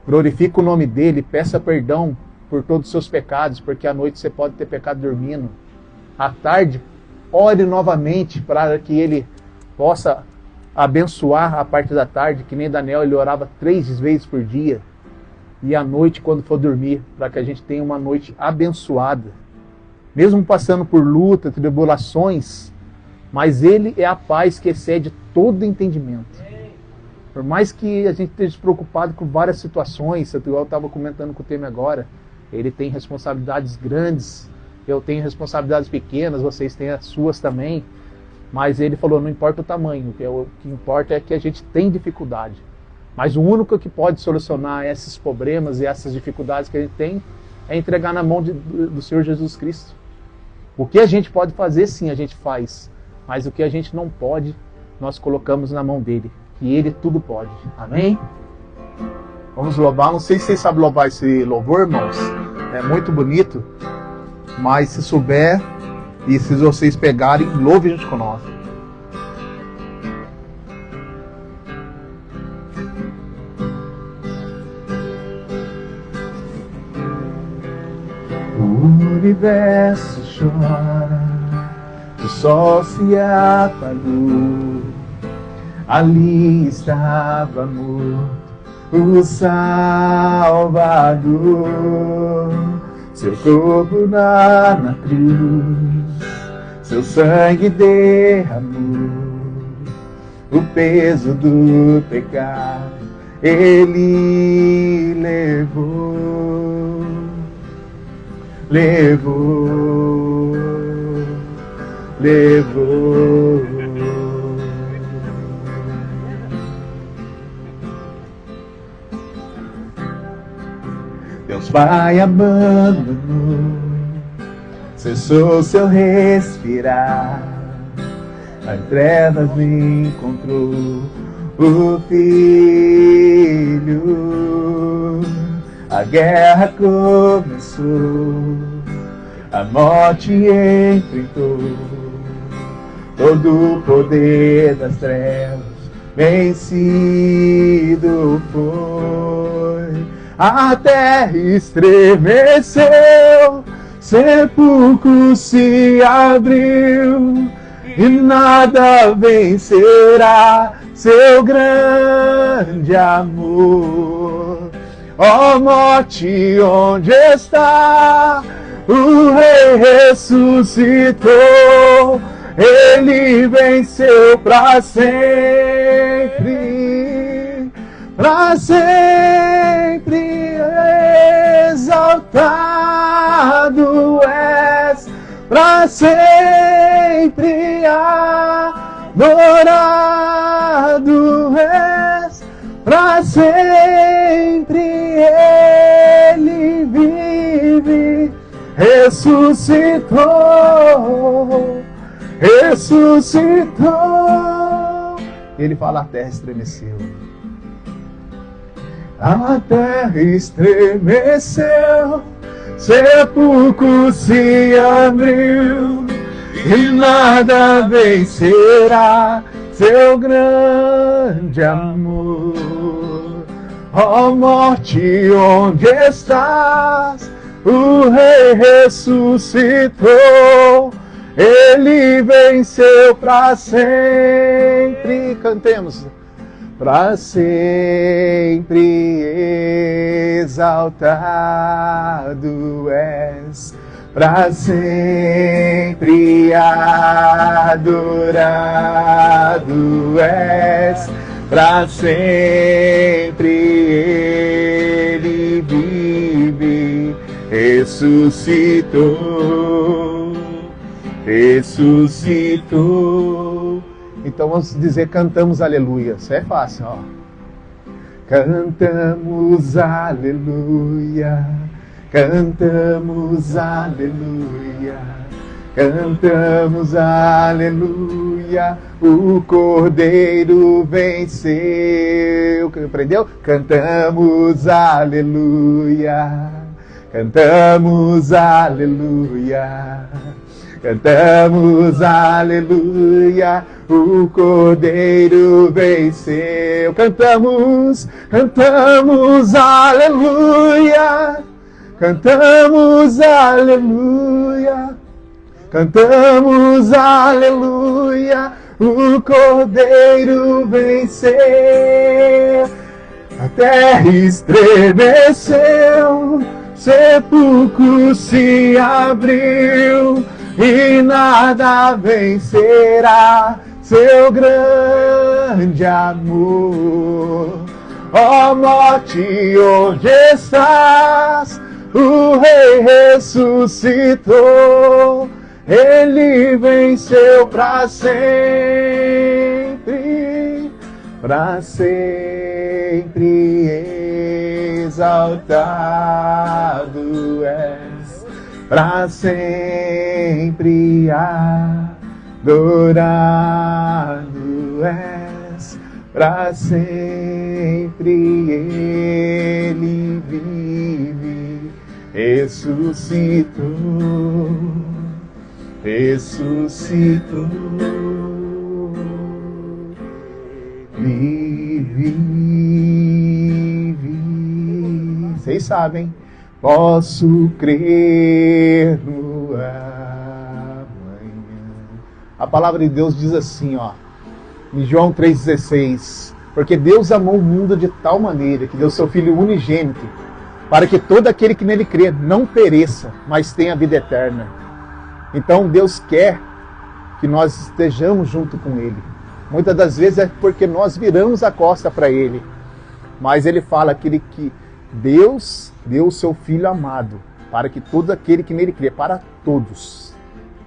Glorifique o nome dele, peça perdão por todos os seus pecados, porque à noite você pode ter pecado dormindo. À tarde, ore novamente para que ele possa abençoar a parte da tarde, que nem Daniel, ele orava 3 vezes por dia. E à noite, quando for dormir, para que a gente tenha uma noite abençoada. Mesmo passando por luta, tribulações, mas ele é a paz que excede todo entendimento. Por mais que a gente esteja preocupado com várias situações, igual eu estava comentando com o Temer agora, ele tem responsabilidades grandes, eu tenho responsabilidades pequenas, vocês têm as suas também, mas ele falou, não importa o tamanho, o que importa é que a gente tem dificuldade. Mas o único que pode solucionar esses problemas e essas dificuldades que a gente tem é entregar na mão do Senhor Jesus Cristo. O que a gente pode fazer, sim, a gente faz. Mas o que a gente não pode, nós colocamos na mão dele. E ele tudo pode. Amém? Vamos louvar. Não sei se vocês sabem louvar esse louvor, irmãos. É muito bonito. Mas se souber e se vocês pegarem, louve junto com nós. O universo chora, o sol se apagou, ali estava morto o Salvador, seu corpo na cruz, seu sangue derramou, o peso do pecado ele levou. Deus Pai abandonou, cessou seu respirar, nas trevas me encontrou o Filho. A guerra começou, a morte enfrentou, todo o poder das trevas vencido foi. A terra estremeceu, sepulcro se abriu, e nada vencerá seu grande amor. Ó morte, onde está? O Rei ressuscitou, ele venceu para sempre exaltado és, para sempre adorado és, para sempre ele vive, ressuscitou. Ele fala, a terra estremeceu. A terra estremeceu, sepulcro se abriu, e nada vencerá seu grande amor. Ó morte, onde estás? O Rei ressuscitou, ele venceu para sempre. Cantemos. Para sempre exaltado és, para sempre adorado és, para sempre ele vive, ressuscitou. Então vamos dizer, cantamos aleluia. Isso é fácil, ó. Cantamos aleluia, cantamos aleluia, cantamos aleluia, o Cordeiro venceu. Aprendeu? Cantamos aleluia, cantamos aleluia, Cantamos aleluia, o Cordeiro venceu. Cantamos aleluia, cantamos aleluia, cantamos aleluia, o Cordeiro venceu. A terra estremeceu, sepulcro se abriu, e nada vencerá seu grande amor. Ó morte, onde estás? O Rei ressuscitou, Ele venceu para sempre, exaltado és, para sempre adorado és, para sempre Ele vive, ressuscitou, ressuscitou, vive. Vocês sabem, posso crer no amanhã. A palavra de Deus diz assim, ó, em João 3,16: porque Deus amou o mundo de tal maneira que deu seu Filho unigênito, para que todo aquele que nele crê não pereça, mas tenha vida eterna. Então Deus quer que nós estejamos junto com Ele. Muitas das vezes é porque nós viramos a costa para Ele. Mas Ele fala que Deus deu o seu Filho amado, para que todo aquele que nele crê, para todos,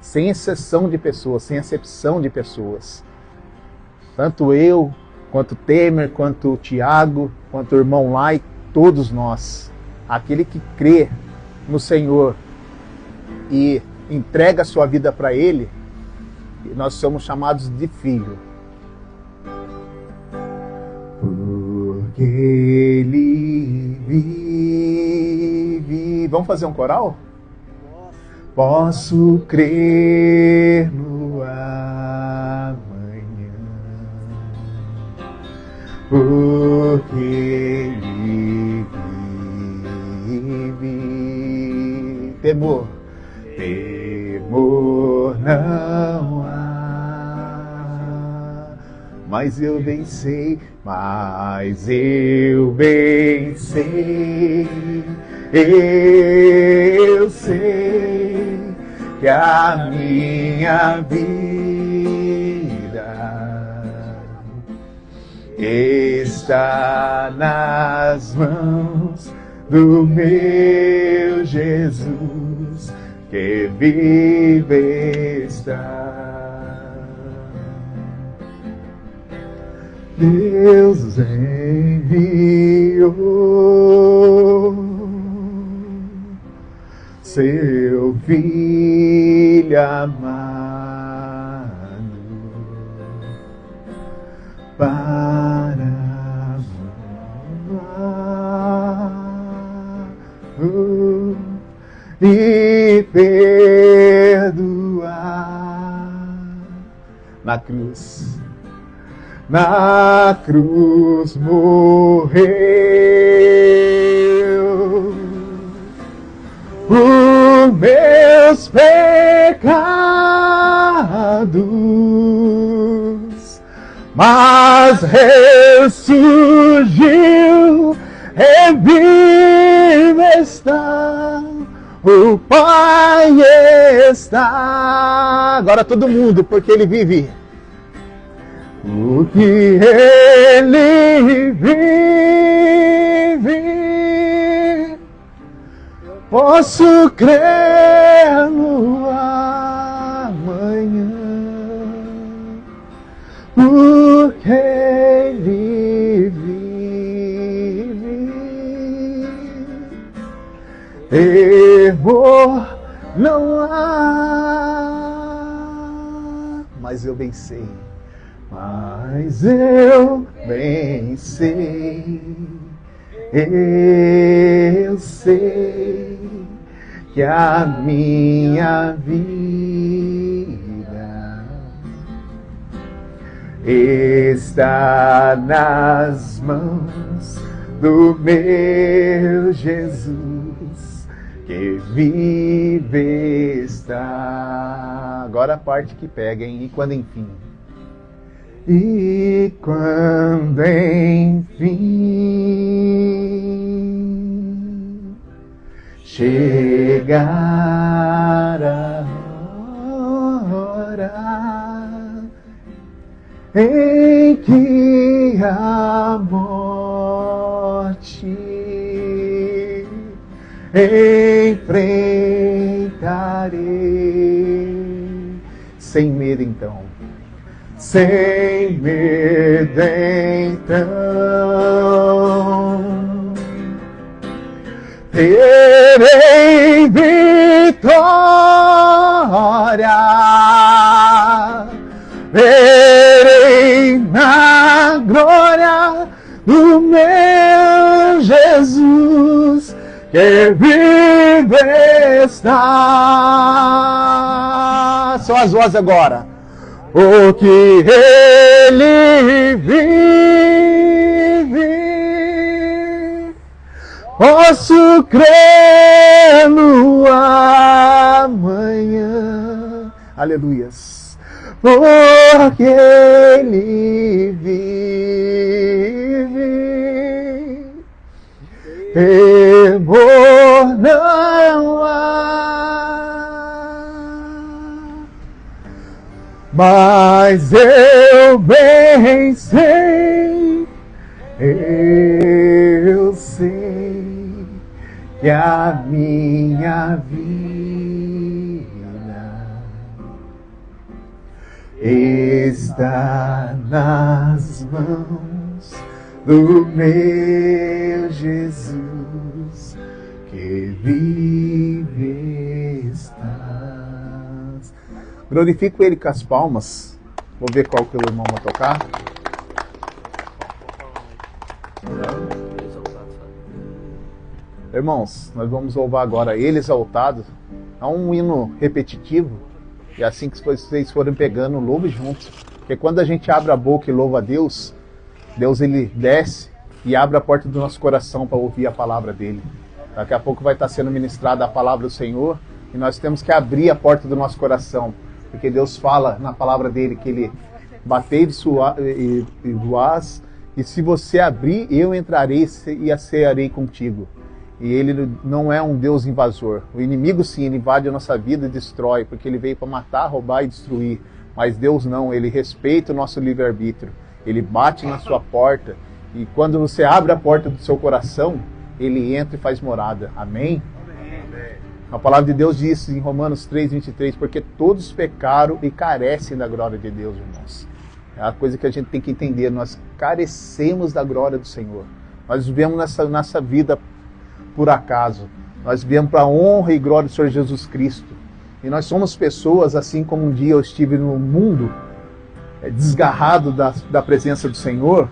sem exceção de pessoas, sem acepção de pessoas. Tanto eu, quanto Temer, quanto Tiago, quanto o irmão Lai, todos nós. Aquele que crê no Senhor e entrega a sua vida para Ele, nós somos chamados de filho. Porque Ele vive. Vamos fazer um coral? Posso crer no amanhã, porque Ele vive. Temor não há, mas eu venci, eu sei que a minha vida está nas mãos do meu Jesus, que vive está. Deus enviou seu Filho amado para e perdoar. Na cruz morreu por meus pecados, mas ressurgiu, vivo está, o Pai está. Agora todo mundo, porque Ele vive. Porque Ele vive, posso crer no amanhã, porque Ele vive, temor não há, mas eu venci. Mas eu venci, eu sei que a minha vida está nas mãos do meu Jesus, que vive está. Agora a parte que pega, hein? E quando enfim. E quando enfim chegar a hora em que a morte enfrentarei sem medo então. Sem medo então, terei vitória, verei na glória do meu Jesus, que vive está. São as vozes agora. Porque Ele vive, posso crer no amanhã. Aleluias. Porque Ele vive, temor não há. Mas eu bem sei, eu sei que a minha vida está nas mãos do meu Jesus, que vive está. Glorifico Ele com as palmas. Vou ver qual que o irmão vai tocar. Irmãos, nós vamos louvar agora Ele exaltado. É um hino repetitivo. E assim que vocês forem pegando, louve juntos. Porque quando a gente abre a boca e louva a Deus, Deus Ele desce e abre a porta do nosso coração para ouvir a palavra dEle. Daqui a pouco vai estar sendo ministrada a palavra do Senhor. E nós temos que abrir a porta do nosso coração. Porque Deus fala na palavra dele que Ele batei e voaz, e se você abrir, eu entrarei e acearei contigo. E Ele não é um Deus invasor. O inimigo sim, ele invade a nossa vida e destrói, porque ele veio para matar, roubar e destruir. Mas Deus não, Ele respeita o nosso livre-arbítrio. Ele bate na sua porta, e quando você abre a porta do seu coração, Ele entra e faz morada. Amém? A palavra de Deus diz em Romanos 3:23, porque todos pecaram e carecem da glória de Deus, irmãos. É a coisa que a gente tem que entender, nós carecemos da glória do Senhor. Nós vivemos nessa vida por acaso. Nós vivemos para a honra e glória do Senhor Jesus Cristo. E nós somos pessoas, assim como um dia eu estive no mundo, desgarrado da presença do Senhor,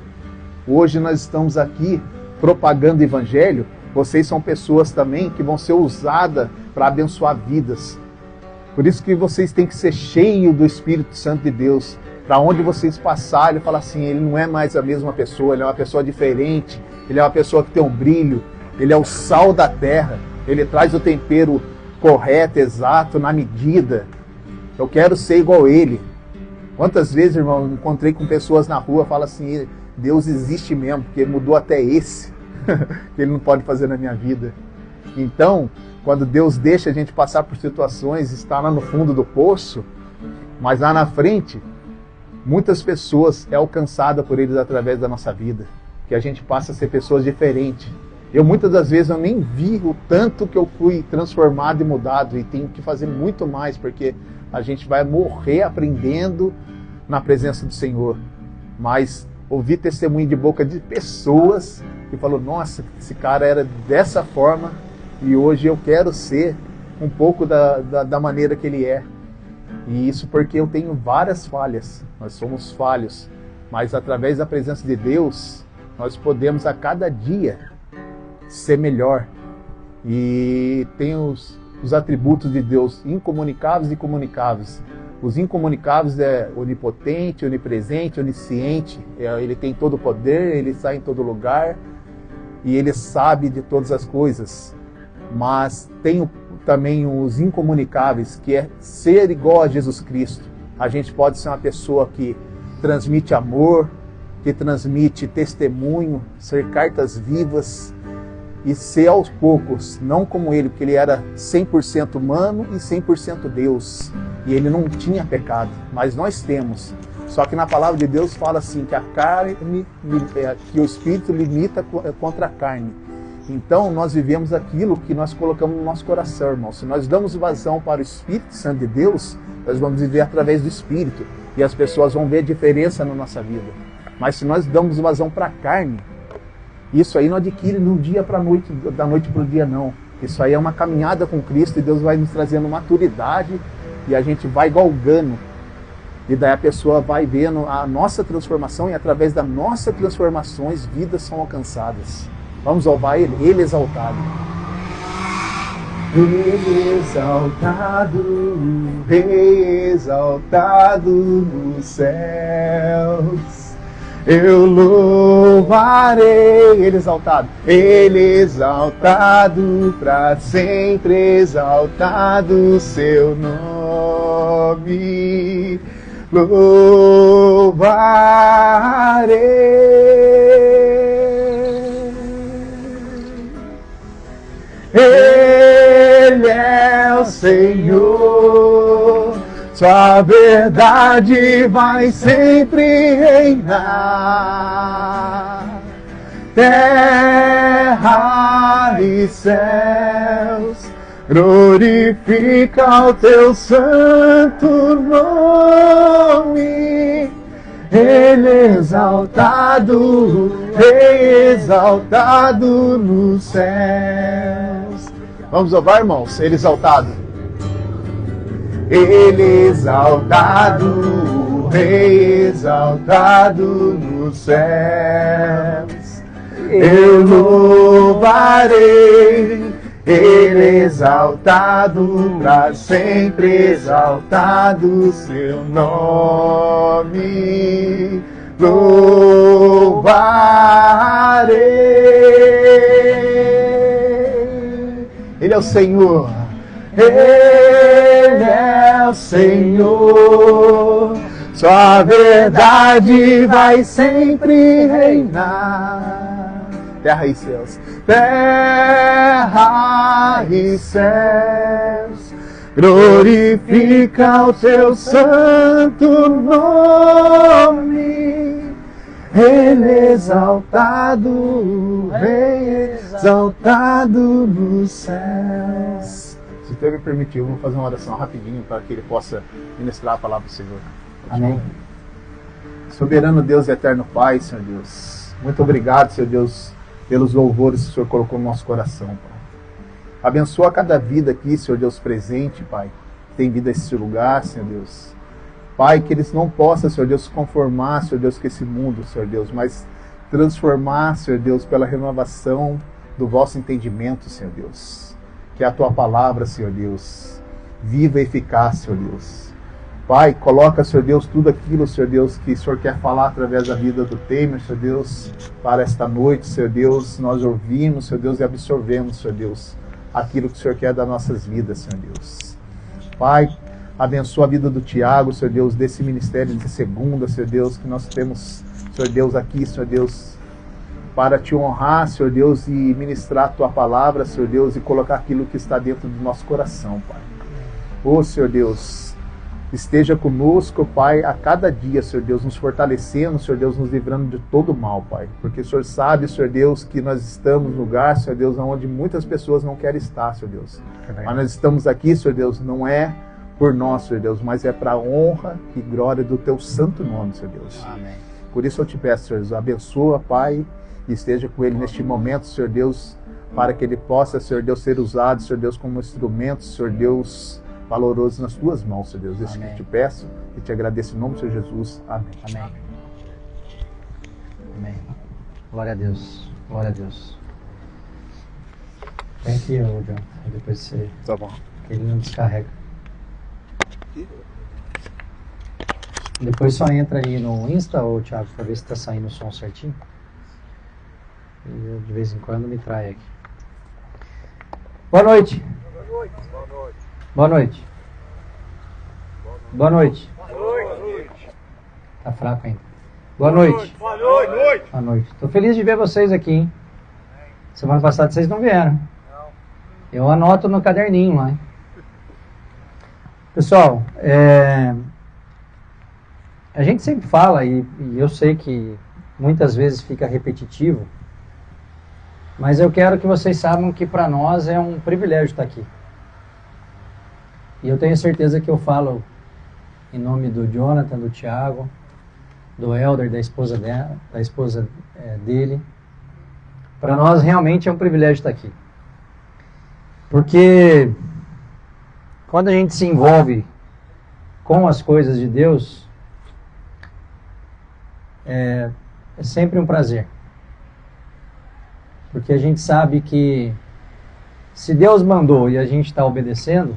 hoje nós estamos aqui propagando o Evangelho. Vocês são pessoas também que vão ser usadas para abençoar vidas. Por isso que vocês têm que ser cheios do Espírito Santo de Deus. Para onde vocês passarem, falar assim, ele não é mais a mesma pessoa, ele é uma pessoa diferente, ele é uma pessoa que tem um brilho, ele é o sal da terra, ele traz o tempero correto, exato, na medida. Eu quero ser igual a ele. Quantas vezes, irmão, eu encontrei com pessoas na rua, falo assim, Deus existe mesmo, porque ele mudou até esse, que ele não pode fazer na minha vida. Então, quando Deus deixa a gente passar por situações, está lá no fundo do poço, mas lá na frente, muitas pessoas é alcançada por eles através da nossa vida, que a gente passa a ser pessoas diferentes. Muitas das vezes eu nem vi o tanto que eu fui transformado e mudado, e tenho que fazer muito mais, porque a gente vai morrer aprendendo na presença do Senhor. Mas ouvi testemunho de boca de pessoas que falou, nossa, esse cara era dessa forma e hoje eu quero ser um pouco da maneira que ele é. E isso porque eu tenho várias falhas, nós somos falhos, mas através da presença de Deus, nós podemos a cada dia ser melhor. E tem os atributos de Deus incomunicáveis e comunicáveis. Os incomunicáveis é onipotente, onipresente, onisciente. Ele tem todo o poder, ele está em todo lugar e ele sabe de todas as coisas. Mas tem também os incomunicáveis, que é ser igual a Jesus Cristo. A gente pode ser uma pessoa que transmite amor, que transmite testemunho, ser cartas vivas e ser aos poucos, não como ele, porque ele era 100% humano e 100% Deus. E ele não tinha pecado, mas nós temos. Só que na palavra de Deus fala assim, que a carne, que o Espírito limita contra a carne. Então nós vivemos aquilo que nós colocamos no nosso coração, irmão. Se nós damos vazão para o Espírito Santo de Deus, nós vamos viver através do Espírito. E as pessoas vão ver a diferença na nossa vida. Mas se nós damos vazão para a carne, isso aí não adquire do dia para a noite, da noite para o dia, não. Isso aí é uma caminhada com Cristo e Deus vai nos trazendo maturidade e a gente vai galgando. E daí a pessoa vai vendo a nossa transformação e através das nossas transformações, vidas são alcançadas. Vamos louvar Ele? Ele exaltado. Ele exaltado nos céus. Eu louvarei, Ele exaltado para sempre, exaltado seu nome. Louvarei. Ele é o Senhor, sua verdade vai sempre reinar. Terra e céus, glorifica o teu santo nome. Ele exaltado, Rei exaltado nos céus. Vamos louvar, irmãos? Ele exaltado. Ele exaltado, Rei exaltado nos céus. Eu louvarei, Ele exaltado, para sempre exaltado seu nome. Louvarei. Ele é o Senhor. Ele é o Senhor, sua verdade vai sempre reinar. Terra e céus, terra e céus, glorifica o teu santo nome. Ele exaltado, Rei exaltado nos céus. Se Deus me permitir, eu vou fazer uma oração rapidinho para que Ele possa ministrar a palavra do Senhor. Amém. Soberano Deus e eterno Pai, Senhor Deus, muito obrigado, Senhor Deus, pelos louvores que o Senhor colocou no nosso coração, Pai. Abençoa cada vida aqui, Senhor Deus, presente, Pai, que tem vindo a esse lugar, Senhor Deus. Pai, que eles não possam, Senhor Deus, se conformar, Senhor Deus, com esse mundo, Senhor Deus, mas transformar, Senhor Deus, pela renovação do vosso entendimento, Senhor Deus. Que a Tua palavra, Senhor Deus, viva e eficaz, Senhor Deus. Pai, coloca, Senhor Deus, tudo aquilo, Senhor Deus, que o Senhor quer falar através da vida do Temer, Senhor Deus, para esta noite, Senhor Deus, nós ouvimos, Senhor Deus, e absorvemos, Senhor Deus, aquilo que o Senhor quer das nossas vidas, Senhor Deus. Pai, abençoa a vida do Tiago, Senhor Deus, desse ministério de segunda, Senhor Deus, que nós temos, Senhor Deus, aqui, Senhor Deus, para Te honrar, Senhor Deus, e ministrar a Tua palavra, Senhor Deus, e colocar aquilo que está dentro do nosso coração, Pai. Ô, Senhor Deus, esteja conosco, Pai, a cada dia, Senhor Deus, nos fortalecendo, Senhor Deus, nos livrando de todo mal, Pai. Porque o Senhor sabe, Senhor Deus, que nós estamos no lugar, Senhor Deus, onde muitas pessoas não querem estar, Senhor Deus. Mas nós estamos aqui, Senhor Deus, não é por nós, Senhor Deus, mas é para a honra e glória do Teu santo nome, Senhor Deus. Amém. Por isso eu te peço, Senhor Deus, abençoa, Pai, e esteja com ele neste momento, Senhor Deus, para que ele possa, Senhor Deus, ser usado, Senhor Deus, como instrumento, Senhor Deus, valoroso nas Tuas mãos, Senhor Deus. Isso que eu te peço e te agradeço em nome do Senhor Jesus. Amém. Amém. Amém. Glória a Deus. Glória a Deus. Vem aqui, John. Depois você... Tá bom. Ele não descarrega. Depois só entra aí no Insta, ou Thiago, para ver se está saindo o som certinho. E eu, de vez em quando, me trai aqui. Boa noite. Boa noite. Boa noite. Tá fraco ainda. Boa noite. Boa noite. Tô feliz de ver vocês aqui, hein? Semana passada vocês não vieram. Eu anoto no caderninho lá, hein? Pessoal, a gente sempre fala, e eu sei que muitas vezes fica repetitivo, mas eu quero que vocês saibam que para nós é um privilégio estar aqui. E eu tenho certeza que eu falo em nome do Jonathan, do Thiago, do Helder, da esposa dele. Para nós realmente é um privilégio estar aqui. Porque quando a gente se envolve com as coisas de Deus, é sempre um prazer. Porque a gente sabe que se Deus mandou e a gente está obedecendo,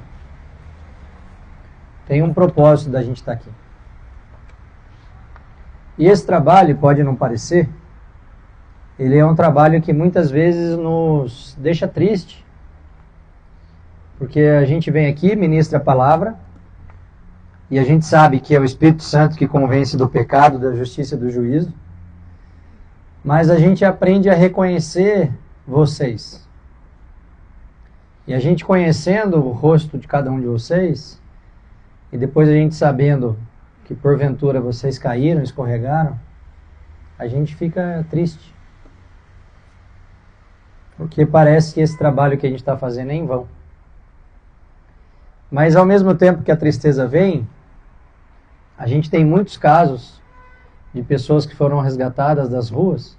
tem um propósito da gente estar aqui. E esse trabalho, pode não parecer, ele é um trabalho que muitas vezes nos deixa triste. Porque a gente vem aqui, ministra a palavra, e a gente sabe que é o Espírito Santo que convence do pecado, da justiça e do juízo. Mas a gente aprende a reconhecer vocês. E a gente conhecendo o rosto de cada um de vocês, e depois a gente sabendo que porventura vocês caíram, escorregaram, a gente fica triste. Porque parece que esse trabalho que a gente está fazendo é em vão. Mas ao mesmo tempo que a tristeza vem, a gente tem muitos casos de pessoas que foram resgatadas das ruas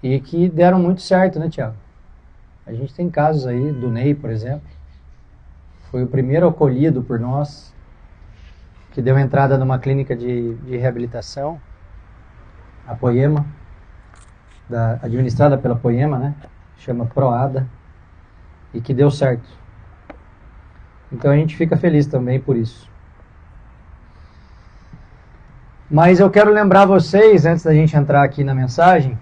e que deram muito certo, né, Thiago? A gente tem casos aí do Ney, por exemplo. Foi o primeiro acolhido por nós, que deu entrada numa clínica de reabilitação, a Poema, administrada pela Poema, né? Chama Proada, e que deu certo. Então a gente fica feliz também por isso. Mas eu quero lembrar vocês, antes da gente entrar aqui na mensagem,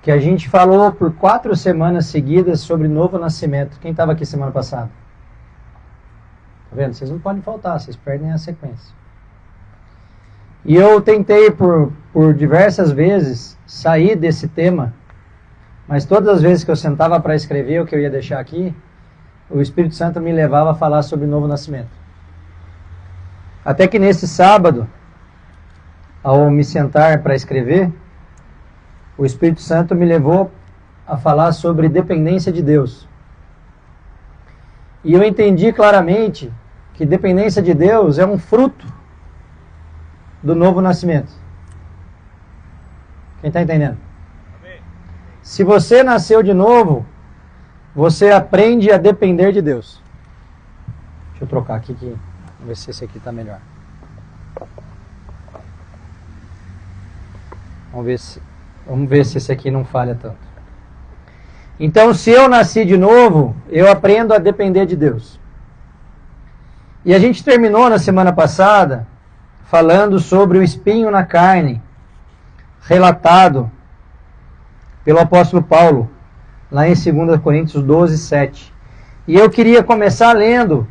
que a gente falou por 4 semanas seguidas sobre novo nascimento. Quem estava aqui semana passada? Tá vendo? Vocês não podem faltar, vocês perdem a sequência. E eu tentei por diversas vezes sair desse tema, mas todas as vezes que eu sentava para escrever o que eu ia deixar aqui, o Espírito Santo me levava a falar sobre o novo nascimento. Até que nesse sábado, ao me sentar para escrever, o Espírito Santo me levou a falar sobre dependência de Deus. E eu entendi claramente que dependência de Deus é um fruto do novo nascimento. Quem está entendendo? Amém. Se você nasceu de novo, você aprende a depender de Deus. Deixa eu trocar aqui, vamos ver se esse aqui está melhor. Vamos ver se esse aqui não falha tanto. Então, se eu nasci de novo, eu aprendo a depender de Deus. E a gente terminou na semana passada falando sobre o espinho na carne, relatado pelo apóstolo Paulo, lá em 2 Coríntios 12, 7. E eu queria começar lendo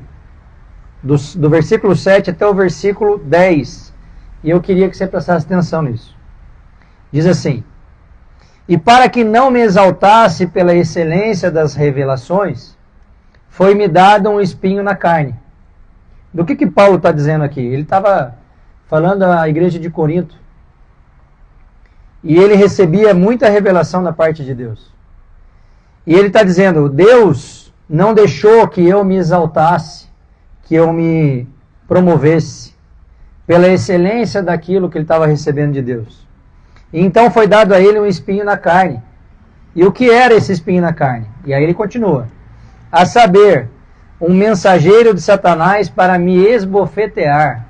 do versículo 7 até o versículo 10. E eu queria que você prestasse atenção nisso. Diz assim: e para que não me exaltasse pela excelência das revelações, foi-me dado um espinho na carne. Do que Paulo está dizendo aqui? Ele estava falando à igreja de Corinto. E ele recebia muita revelação da parte de Deus. E ele está dizendo, Deus não deixou que eu me exaltasse, que eu me promovesse, pela excelência daquilo que ele estava recebendo de Deus. E então foi dado a ele um espinho na carne. E o que era esse espinho na carne? E aí ele continua. A saber, um mensageiro de Satanás para me esbofetear,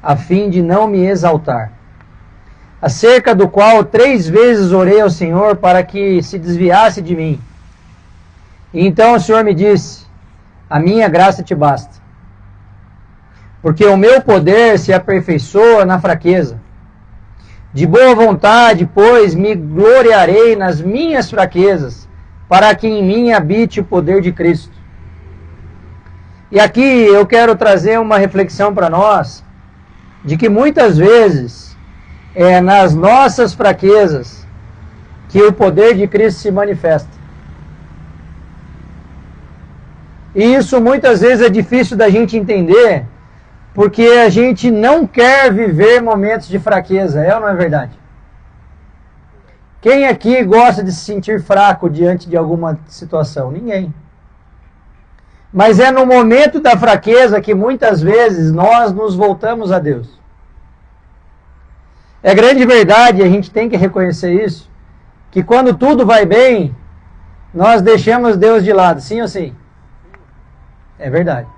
a fim de não me exaltar. Acerca do qual 3 vezes orei ao Senhor para que se desviasse de mim. E então o Senhor me disse, a minha graça te basta, porque o meu poder se aperfeiçoa na fraqueza. De boa vontade, pois, me gloriarei nas minhas fraquezas, para que em mim habite o poder de Cristo. E aqui eu quero trazer uma reflexão para nós, de que muitas vezes é nas nossas fraquezas que o poder de Cristo se manifesta. E isso muitas vezes é difícil da gente entender, porque a gente não quer viver momentos de fraqueza, é ou não é verdade? Quem aqui gosta de se sentir fraco diante de alguma situação? Ninguém. Mas é no momento da fraqueza que muitas vezes nós nos voltamos a Deus. É grande verdade, a gente tem que reconhecer isso, que quando tudo vai bem, nós deixamos Deus de lado, sim ou sim? É verdade.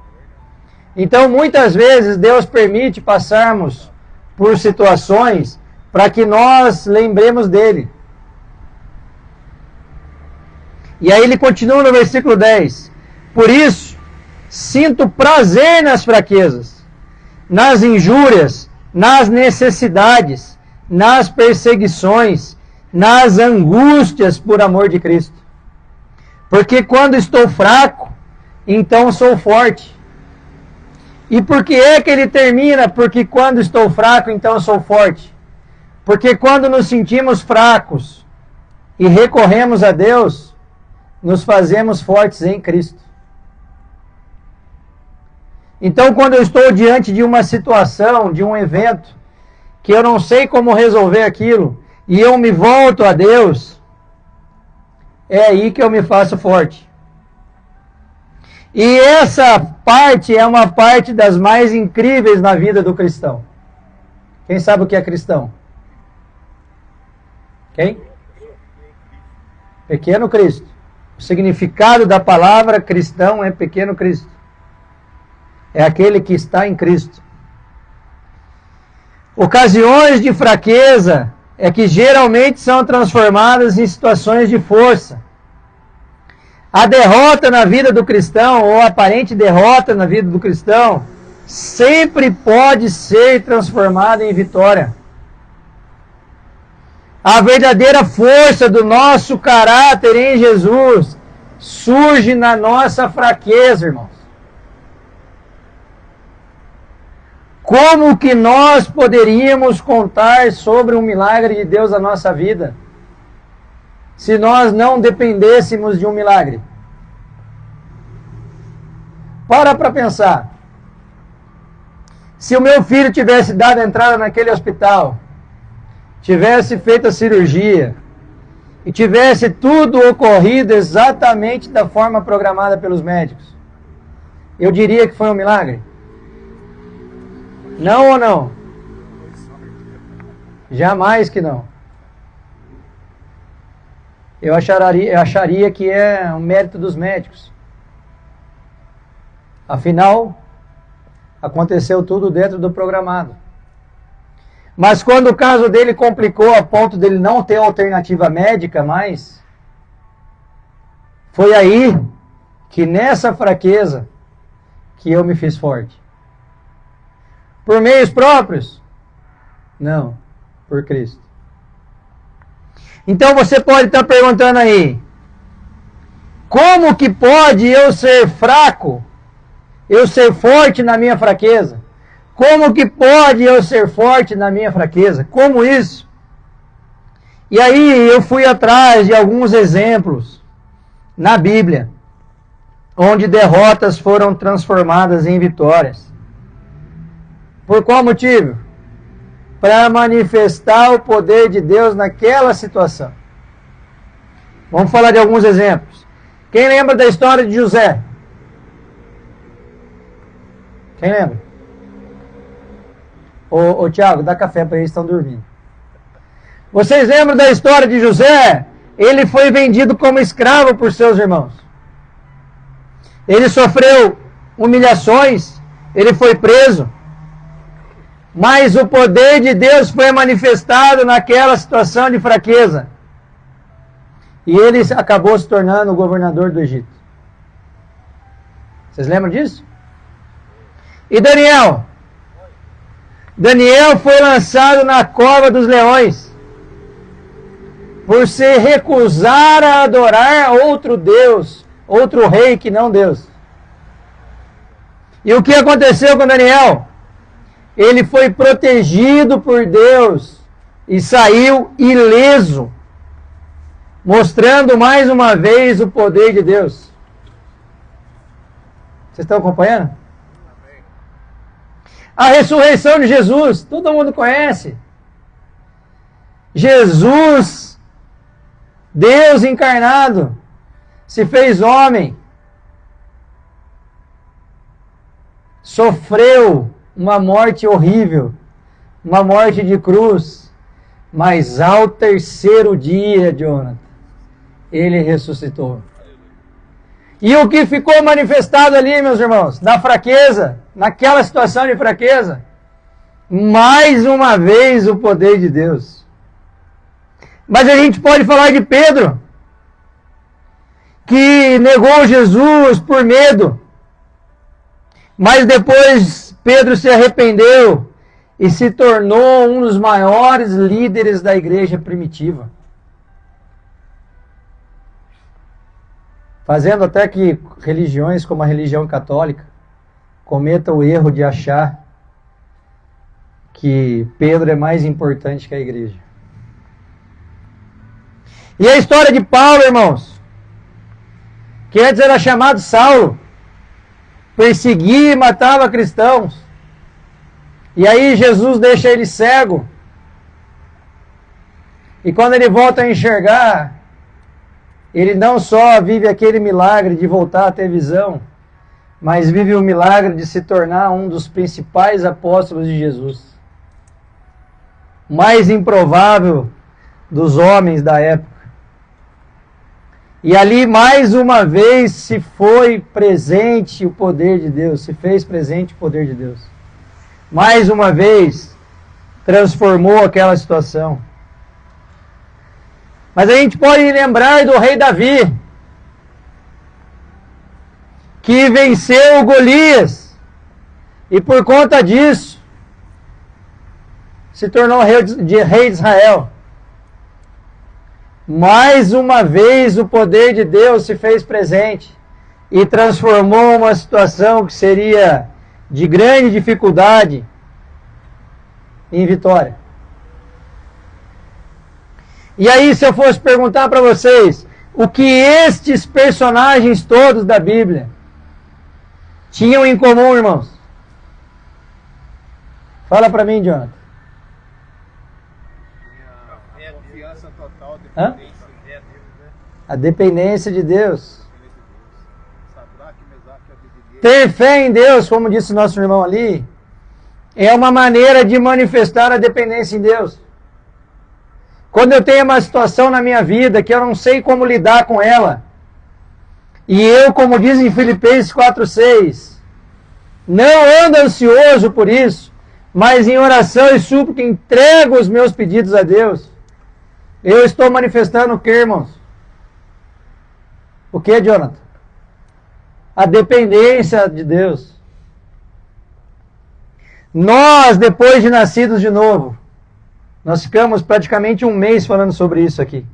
Então, muitas vezes, Deus permite passarmos por situações para que nós lembremos dele. E aí ele continua no versículo 10. Por isso, sinto prazer nas fraquezas, nas injúrias, nas necessidades, nas perseguições, nas angústias por amor de Cristo. Porque quando estou fraco, então sou forte. E por que é que ele termina? Porque quando estou fraco, então sou forte. Porque quando nos sentimos fracos e recorremos a Deus, nos fazemos fortes em Cristo. Então, quando eu estou diante de uma situação, de um evento, que eu não sei como resolver aquilo, e eu me volto a Deus, é aí que eu me faço forte. E essa parte é uma parte das mais incríveis na vida do cristão. Quem sabe o que é cristão? Quem? Pequeno Cristo. O significado da palavra cristão é pequeno Cristo. É aquele que está em Cristo. Ocasiões de fraqueza é que geralmente são transformadas em situações de força. A derrota na vida do cristão, ou a aparente derrota na vida do cristão, sempre pode ser transformada em vitória. A verdadeira força do nosso caráter em Jesus surge na nossa fraqueza, irmãos. Como que nós poderíamos contar sobre um milagre de Deus na nossa vida, se nós não dependêssemos de um milagre? Para pensar. Se o meu filho tivesse dado entrada naquele hospital, tivesse feito a cirurgia, e tivesse tudo ocorrido exatamente da forma programada pelos médicos, eu diria que foi um milagre? Não ou não? Jamais que não. Eu acharia que é um mérito dos médicos. Afinal, aconteceu tudo dentro do programado. Mas quando o caso dele complicou a ponto dele não ter alternativa médica mais, foi aí que nessa fraqueza que eu me fiz forte. Por meios próprios? Não, por Cristo. Então você pode estar perguntando aí, como que pode eu ser fraco, eu ser forte na minha fraqueza? Como que pode eu ser forte na minha fraqueza? Como isso? E aí eu fui atrás de alguns exemplos na Bíblia, onde derrotas foram transformadas em vitórias. Por qual motivo? Para manifestar o poder de Deus naquela situação. Vamos falar de alguns exemplos. Quem lembra da história de José? Quem lembra? Ô Tiago, dá café para eles, estão dormindo. Vocês lembram da história de José? Ele foi vendido como escravo por seus irmãos. Ele sofreu humilhações, ele foi preso. Mas o poder de Deus foi manifestado naquela situação de fraqueza. E ele acabou se tornando o governador do Egito. Vocês lembram disso? E Daniel? Daniel foi lançado na cova dos leões por se recusar a adorar outro Deus, outro rei que não Deus. E o que aconteceu com Daniel? Ele foi protegido por Deus e saiu ileso, mostrando mais uma vez o poder de Deus. Vocês estão acompanhando? A ressurreição de Jesus, todo mundo conhece. Jesus, Deus encarnado, se fez homem, sofreu uma morte horrível, uma morte de cruz, mas ao terceiro dia, Jonathan, ele ressuscitou. E o que ficou manifestado ali, meus irmãos, na fraqueza, naquela situação de fraqueza, mais uma vez o poder de Deus. Mas a gente pode falar de Pedro, que negou Jesus por medo, mas depois Pedro se arrependeu e se tornou um dos maiores líderes da igreja primitiva. Fazendo até que religiões como a religião católica cometam o erro de achar que Pedro é mais importante que a igreja. E a história de Paulo, irmãos, que antes era chamado Saulo, perseguia e matava cristãos. E aí Jesus deixa ele cego. E quando ele volta a enxergar, ele não só vive aquele milagre de voltar a ter visão, mas vive o milagre de se tornar um dos principais apóstolos de Jesus. O mais improvável dos homens da época. E ali mais uma vez se foi presente o poder de Deus, se fez presente o poder de Deus. Mais uma vez transformou aquela situação. Mas a gente pode lembrar do rei Davi, que venceu Golias, e por conta disso, se tornou rei de Israel. Mais uma vez o poder de Deus se fez presente, e transformou uma situação que seria de grande dificuldade em vitória. E aí, se eu fosse perguntar para vocês, o que estes personagens todos da Bíblia tinham em comum, irmãos? Fala para mim, Jonathan. É a confiança total, Hã? A dependência de Deus. A dependência de Deus. Ter fé em Deus, como disse nosso irmão ali, é uma maneira de manifestar a dependência em Deus. Quando eu tenho uma situação na minha vida que eu não sei como lidar com ela, e eu, como diz em Filipenses 4,6, não ando ansioso por isso, mas em oração e súplica entrego os meus pedidos a Deus, eu estou manifestando o que, irmãos? O que, Jonathan? A dependência de Deus. Nós, depois de nascidos de novo, nós ficamos praticamente um mês falando sobre isso aqui.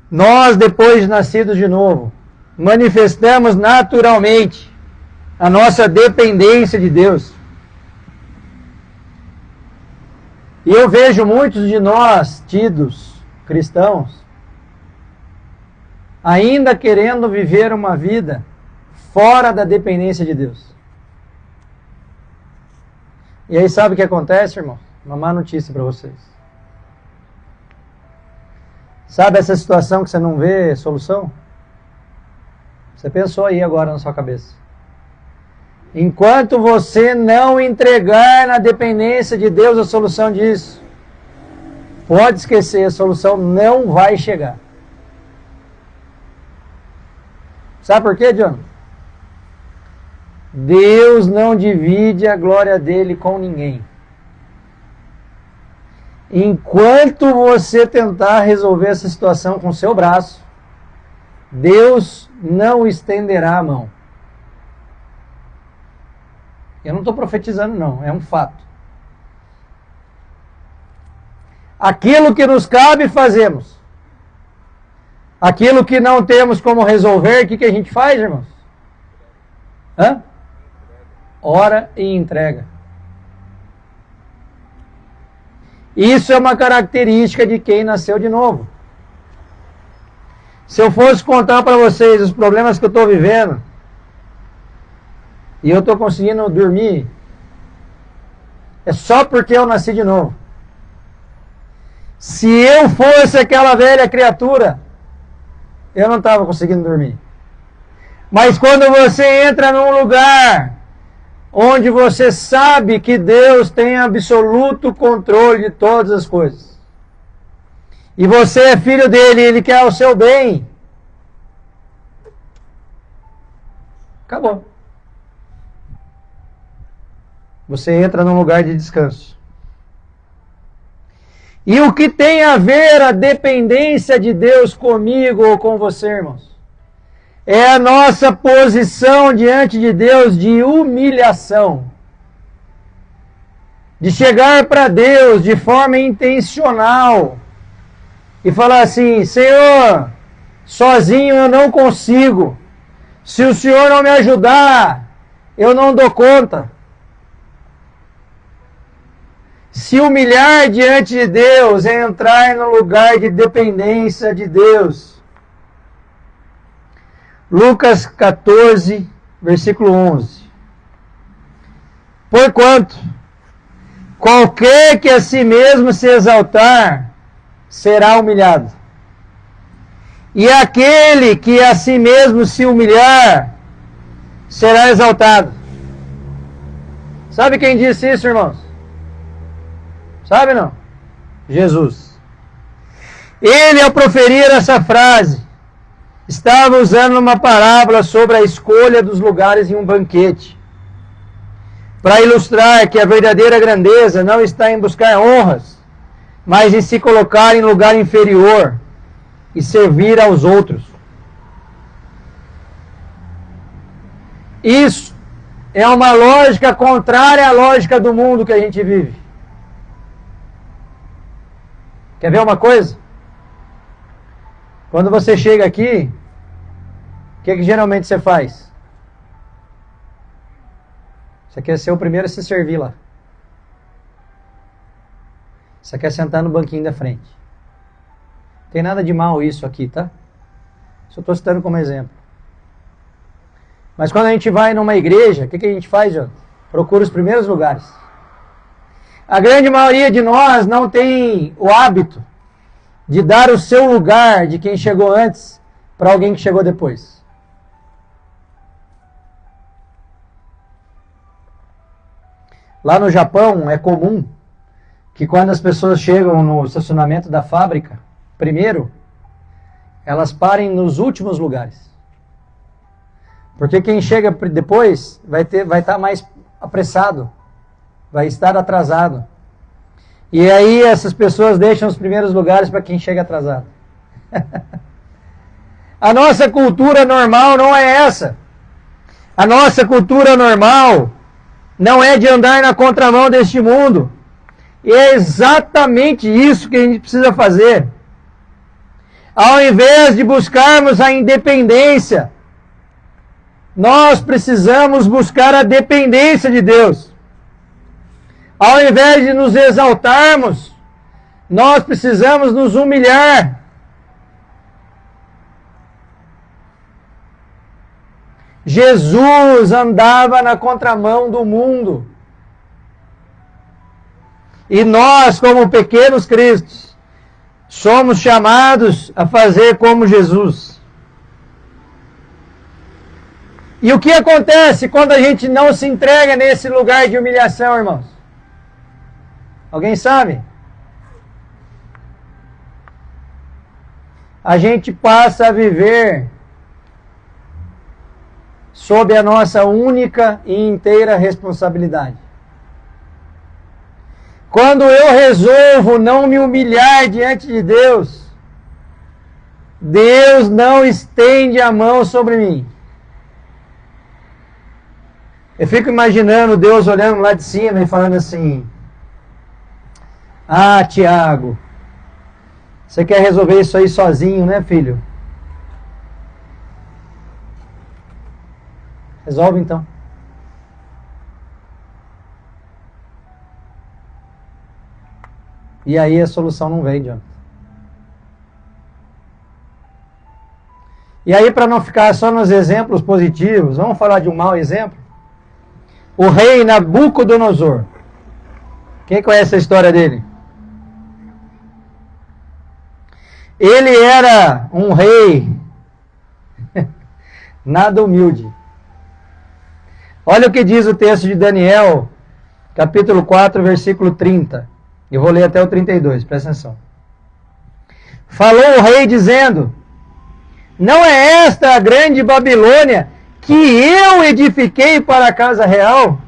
Nós, depois de nascidos de novo, manifestamos naturalmente a nossa dependência de Deus. E eu vejo muitos de nós, tidos cristãos, ainda querendo viver uma vida fora da dependência de Deus. E aí sabe o que acontece, irmão? Uma má notícia para vocês. Sabe essa situação que você não vê solução? Você pensou aí agora na sua cabeça. Enquanto você não entregar na dependência de Deus a solução disso, pode esquecer, a solução não vai chegar. Sabe por quê, John? Deus não divide a glória dele com ninguém. Enquanto você tentar resolver essa situação com o seu braço, Deus não estenderá a mão. Eu não estou profetizando, não. É um fato. Aquilo que nos cabe, fazemos. Aquilo que não temos como resolver, o que a gente faz, irmãos? Ora e entrega. Isso é uma característica de quem nasceu de novo. Se eu fosse contar para vocês os problemas que eu estou vivendo, e eu estou conseguindo dormir, é só porque eu nasci de novo. Se eu fosse aquela velha criatura, eu não estava conseguindo dormir. Mas quando você entra num lugar onde você sabe que Deus tem absoluto controle de todas as coisas, e você é filho dele, ele quer o seu bem, acabou. Você entra num lugar de descanso. E o que tem a ver a dependência de Deus comigo ou com você, irmãos? É a nossa posição diante de Deus de humilhação. De chegar para Deus de forma intencional e falar assim: Senhor, sozinho eu não consigo. Se o Senhor não me ajudar, eu não dou conta. Se humilhar diante de Deus é entrar no lugar de dependência de Deus. Lucas 14, versículo 11. Porquanto, qualquer que a si mesmo se exaltar, será humilhado. E aquele que a si mesmo se humilhar, será exaltado. Sabe quem disse isso, irmãos? Sabe não? Jesus. Ele, ao proferir essa frase, estava usando uma parábola sobre a escolha dos lugares em um banquete, para ilustrar que a verdadeira grandeza não está em buscar honras, mas em se colocar em lugar inferior e servir aos outros. Isso é uma lógica contrária à lógica do mundo que a gente vive. Quer ver uma coisa? Quando você chega aqui, o que geralmente você faz? Você quer ser o primeiro a se servir lá. Você quer sentar no banquinho da frente. Não tem nada de mal isso aqui, tá? Só estou citando como exemplo. Mas quando a gente vai numa igreja, o que a gente faz, Jonathan? Procura os primeiros lugares. A grande maioria de nós não tem o hábito de dar o seu lugar de quem chegou antes para alguém que chegou depois. Lá no Japão é comum que quando as pessoas chegam no estacionamento da fábrica, primeiro, elas parem nos últimos lugares. Porque quem chega depois vai estar mais apressado, vai estar atrasado. E aí essas pessoas deixam os primeiros lugares para quem chega atrasado. A nossa cultura normal não é essa. A nossa cultura normal não é de andar na contramão deste mundo. E é exatamente isso que a gente precisa fazer. Ao invés de buscarmos a independência, nós precisamos buscar a dependência de Deus. Ao invés de nos exaltarmos, nós precisamos nos humilhar. Jesus andava na contramão do mundo. E nós, como pequenos cristos, somos chamados a fazer como Jesus. E o que acontece quando a gente não se entrega nesse lugar de humilhação, irmãos? Alguém sabe? A gente passa a viver sob a nossa única e inteira responsabilidade. Quando eu resolvo não me humilhar diante de Deus, Deus não estende a mão sobre mim. Eu fico imaginando Deus olhando lá de cima e falando assim: ah, Tiago, você quer resolver isso aí sozinho, né, filho? Resolve então. E aí a solução não vem, Jonathan. E aí, para não ficar só nos exemplos positivos, vamos falar de um mau exemplo? O rei Nabucodonosor. Quem conhece a história dele? Ele era um rei nada humilde. Olha o que diz o texto de Daniel, capítulo 4, versículo 30. Eu vou ler até o 32, presta atenção. Falou o rei dizendo: não é esta a grande Babilônia que eu edifiquei para a casa real?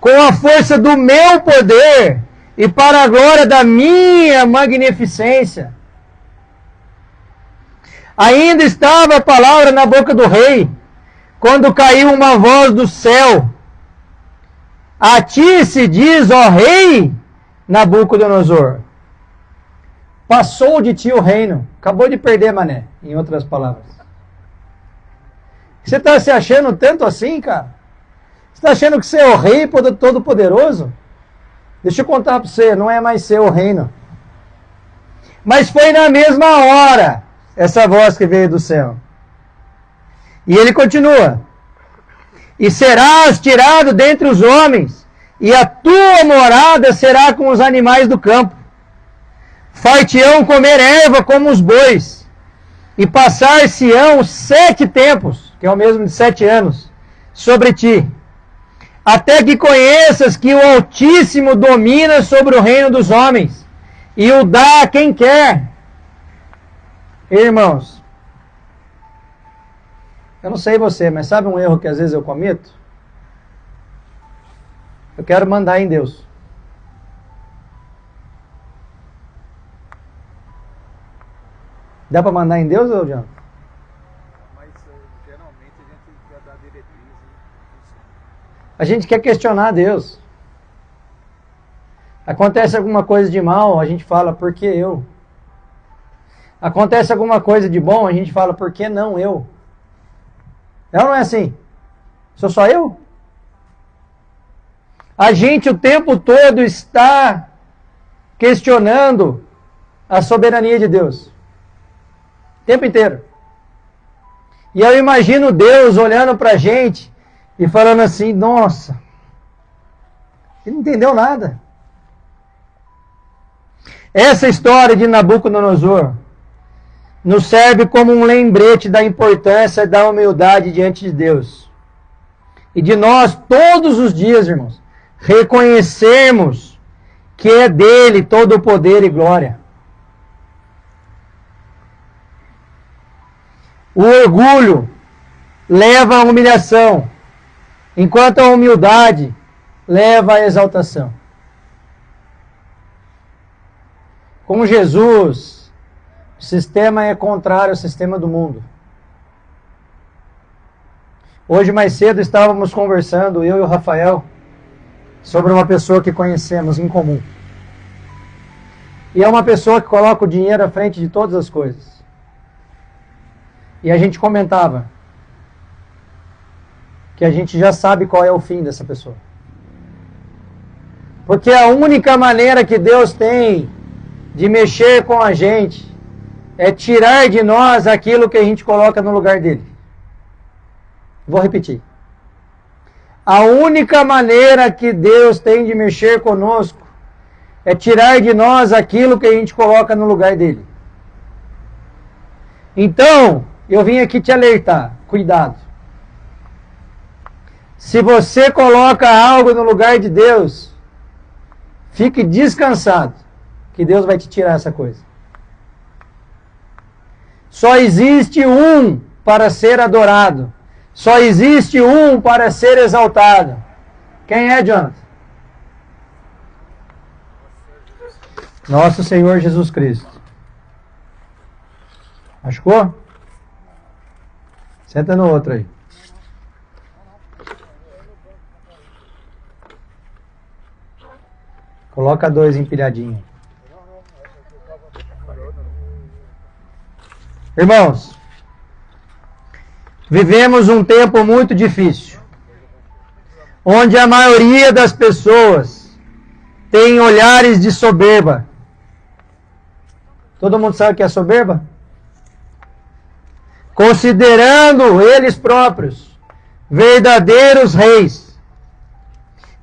Com a força do meu poder e para a glória da minha magnificência. Ainda estava a palavra na boca do rei, quando caiu uma voz do céu: a ti se diz, ó rei Nabucodonosor, passou de ti o reino. Acabou de perder, mané, em outras palavras. Você está se achando tanto assim, cara? Você está achando que você é o rei todo-poderoso? Deixa eu contar para você, não é mais seu o reino. Mas foi na mesma hora essa voz que veio do céu. E ele continua: e serás tirado dentre os homens, e a tua morada será com os animais do campo. Far-te-ão comer erva como os bois, e passar-se-ão 7 tempos, que é o mesmo de 7 anos, sobre ti, até que conheças que o Altíssimo domina sobre o reino dos homens, e o dá a quem quer. Irmãos, eu não sei você, mas sabe um erro que às vezes eu cometo? Eu quero mandar em Deus. Dá para mandar em Deus, ou Jean? Mas geralmente a gente quer dar diretriz. A gente quer questionar Deus. Acontece alguma coisa de mal, a gente fala, por que eu? Acontece alguma coisa de bom, a gente fala, por que não eu? É ou não é assim? Sou só eu? A gente o tempo todo está questionando a soberania de Deus. O tempo inteiro. E eu imagino Deus olhando para a gente e falando assim: nossa, ele não entendeu nada. Essa história de Nabucodonosor nos serve como um lembrete da importância da humildade diante de Deus. E de nós, todos os dias, irmãos, reconhecermos que é dele todo o poder e glória. O orgulho leva à humilhação, enquanto a humildade leva à exaltação. Com Jesus, o sistema é contrário ao sistema do mundo. Hoje mais cedo estávamos conversando, eu e o Rafael, sobre uma pessoa que conhecemos em comum. E é uma pessoa que coloca o dinheiro à frente de todas as coisas. E a gente comentava que a gente já sabe qual é o fim dessa pessoa. Porque a única maneira que Deus tem de mexer com a gente é tirar de nós aquilo que a gente coloca no lugar dele. Vou repetir. A única maneira que Deus tem de mexer conosco é tirar de nós aquilo que a gente coloca no lugar dele. Então, eu vim aqui te alertar, cuidado. Se você coloca algo no lugar de Deus, fique descansado, que Deus vai te tirar essa coisa. Só existe um para ser adorado. Só existe um para ser exaltado. Quem é, Jonathan? Nosso Senhor Jesus Cristo. Machucou? Senta no outro aí. Coloca 2 empilhadinhos. Irmãos, vivemos um tempo muito difícil, onde a maioria das pessoas tem olhares de soberba. Todo mundo sabe o que é soberba? Considerando eles próprios verdadeiros reis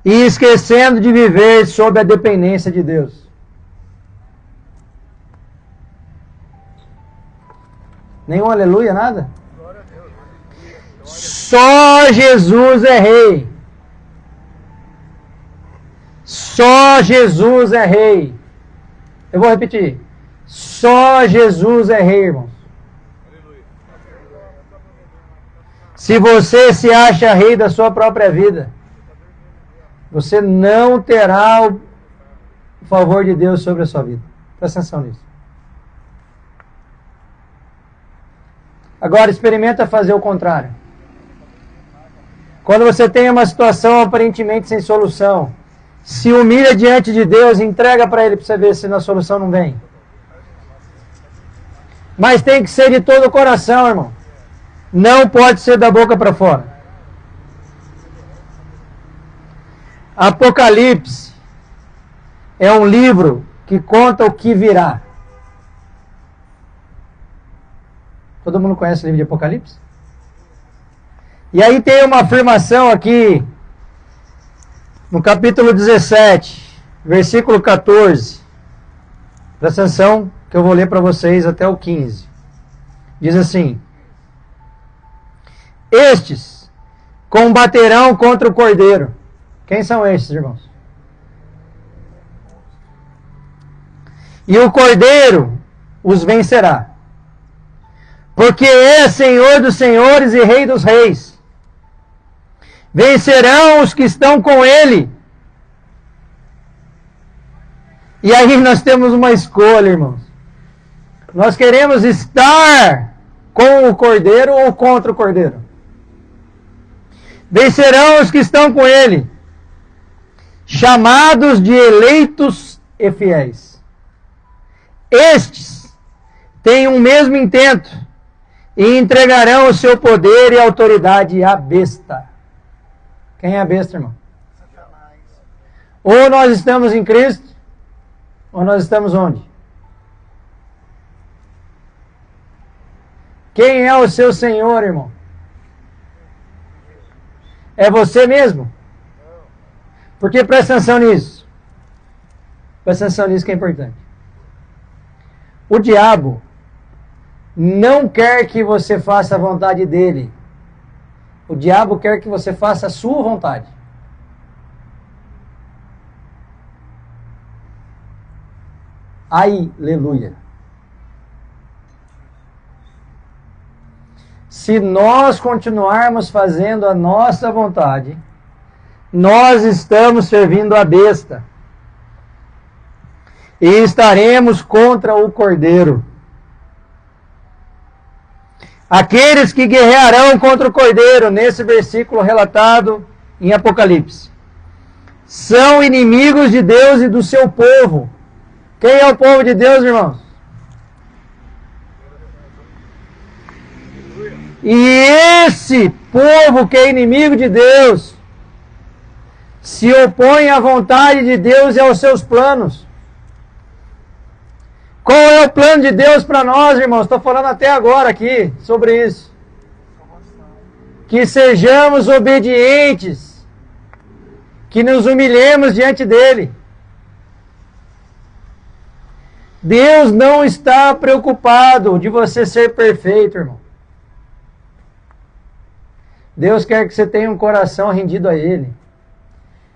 e esquecendo de viver sob a dependência de Deus. Nenhum aleluia, nada? Só Jesus é rei. Só Jesus é rei. Eu vou repetir. Só Jesus é rei, irmãos. Se você se acha rei da sua própria vida, você não terá o favor de Deus sobre a sua vida. Presta atenção nisso. Agora experimenta fazer o contrário. Quando você tem uma situação aparentemente sem solução, se humilha diante de Deus, entrega para Ele para você ver se a solução não vem. Mas tem que ser de todo o coração, irmão. Não pode ser da boca para fora. Apocalipse é um livro que conta o que virá. Todo mundo conhece o livro de Apocalipse? E aí tem uma afirmação aqui, no capítulo 17, versículo 14. Presta atenção que eu vou ler para vocês até o 15. Diz assim: estes combaterão contra o Cordeiro. Quem são estes, irmãos? E o Cordeiro os vencerá, porque é Senhor dos senhores e Rei dos reis. Vencerão os que estão com Ele. E aí nós temos uma escolha, irmãos. Nós queremos estar com o Cordeiro ou contra o Cordeiro? Vencerão os que estão com Ele, chamados de eleitos e fiéis. Estes têm um mesmo intento e entregarão o seu poder e autoridade à besta. Quem é a besta, irmão? Ou nós estamos em Cristo, ou nós estamos onde? Quem é o seu Senhor, irmão? É você mesmo? Porque presta atenção nisso. Presta atenção nisso que é importante. O diabo não quer que você faça a vontade dele. O diabo quer que você faça a sua vontade. Aleluia. Se nós continuarmos fazendo a nossa vontade, nós estamos servindo a besta. E estaremos contra o Cordeiro. Aqueles que guerrearão contra o Cordeiro, nesse versículo relatado em Apocalipse, são inimigos de Deus e do seu povo. Quem é o povo de Deus, irmãos? E esse povo que é inimigo de Deus se opõe à vontade de Deus e aos seus planos. Qual é o plano de Deus para nós, irmãos? Estou falando até agora aqui sobre isso. Que sejamos obedientes, que nos humilhemos diante dele. Deus não está preocupado de você ser perfeito, irmão. Deus quer que você tenha um coração rendido a Ele,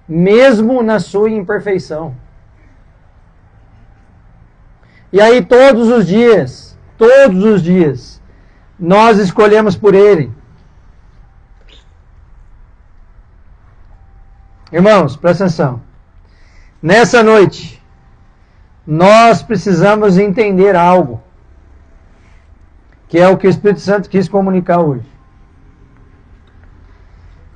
mesmo na sua imperfeição. E aí todos os dias, nós escolhemos por Ele. Irmãos, presta atenção. Nessa noite, nós precisamos entender algo, que é o que o Espírito Santo quis comunicar hoje.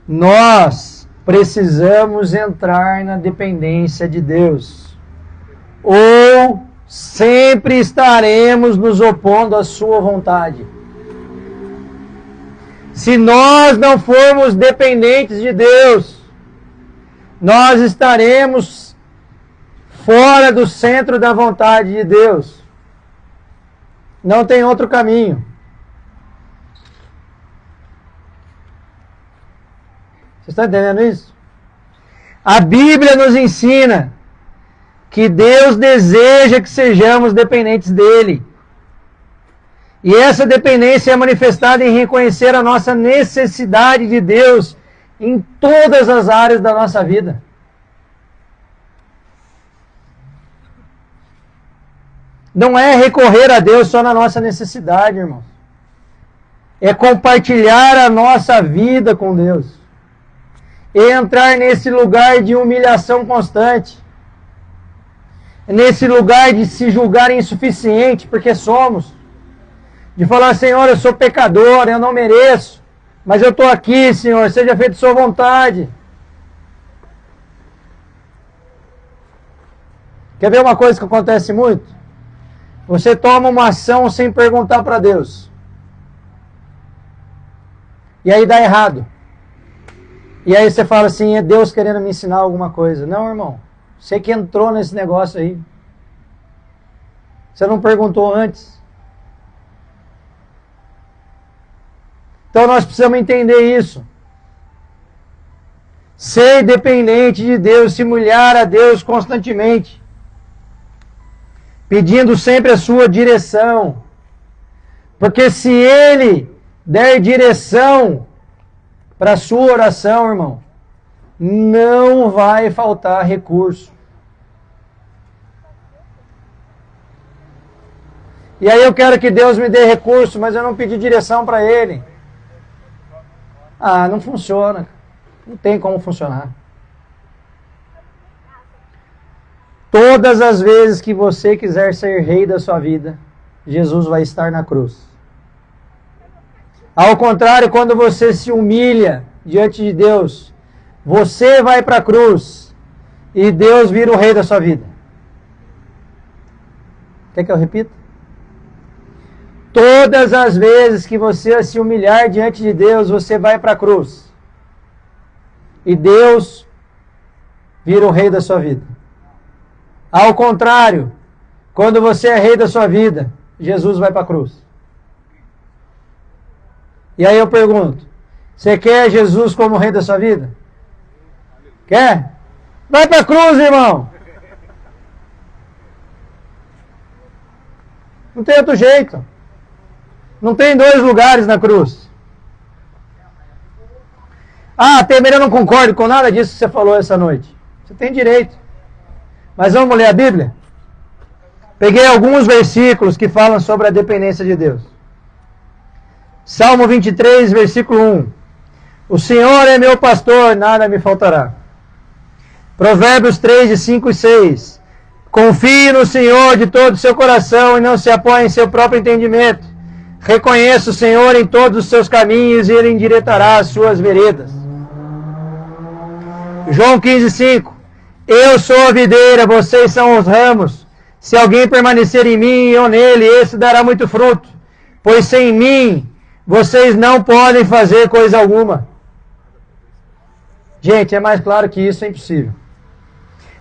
Nós precisamos entrar na dependência de Deus. Ou sempre estaremos nos opondo à sua vontade. Se nós não formos dependentes de Deus, nós estaremos fora do centro da vontade de Deus. Não tem outro caminho. Você está entendendo isso? A Bíblia nos ensina que Deus deseja que sejamos dependentes dEle. E essa dependência é manifestada em reconhecer a nossa necessidade de Deus em todas as áreas da nossa vida. Não é recorrer a Deus só na nossa necessidade, irmãos. É compartilhar a nossa vida com Deus. E entrar nesse lugar de humilhação constante. Nesse lugar de se julgar insuficiente, porque somos. De falar, Senhor, eu sou pecador, eu não mereço. Mas eu estou aqui, Senhor, seja feita sua vontade. Quer ver uma coisa que acontece muito? Você toma uma ação sem perguntar para Deus. E aí dá errado. E aí você fala assim, é Deus querendo me ensinar alguma coisa. Não, irmão. Você que entrou nesse negócio aí. Você não perguntou antes. Então nós precisamos entender isso. Ser dependente de Deus, se humilhar a Deus constantemente. Pedindo sempre a sua direção. Porque se Ele der direção para a sua oração, irmão, não vai faltar recurso. E aí eu quero que Deus me dê recurso, mas eu não pedi direção para Ele. Ah, não funciona. Não tem como funcionar. Todas as vezes que você quiser ser rei da sua vida, Jesus vai estar na cruz. Ao contrário, quando você se humilha diante de Deus, você vai para a cruz e Deus vira o rei da sua vida. Quer que eu repita? Todas as vezes que você se humilhar diante de Deus, você vai para a cruz. E Deus vira o rei da sua vida. Ao contrário, quando você é rei da sua vida, Jesus vai para a cruz. E aí eu pergunto, você quer Jesus como rei da sua vida? Quer? Vai para a cruz, irmão! Não tem outro jeito. Não tem dois lugares na cruz. Ah, Temer, eu não concordo com nada disso que você falou essa noite. Você tem direito. Mas vamos ler a Bíblia? Peguei alguns versículos que falam sobre a dependência de Deus. Salmo 23, versículo 1. O Senhor é meu pastor, nada me faltará. Provérbios 3, de 5 e 6. Confie no Senhor de todo o seu coração e não se apoie em seu próprio entendimento. Reconheça o Senhor em todos os seus caminhos e Ele endireitará as suas veredas. João 15, 5. Eu sou a videira, vocês são os ramos. Se alguém permanecer em mim e eu nele, esse dará muito fruto. Pois sem mim, vocês não podem fazer coisa alguma. Gente, é mais claro que isso, é impossível.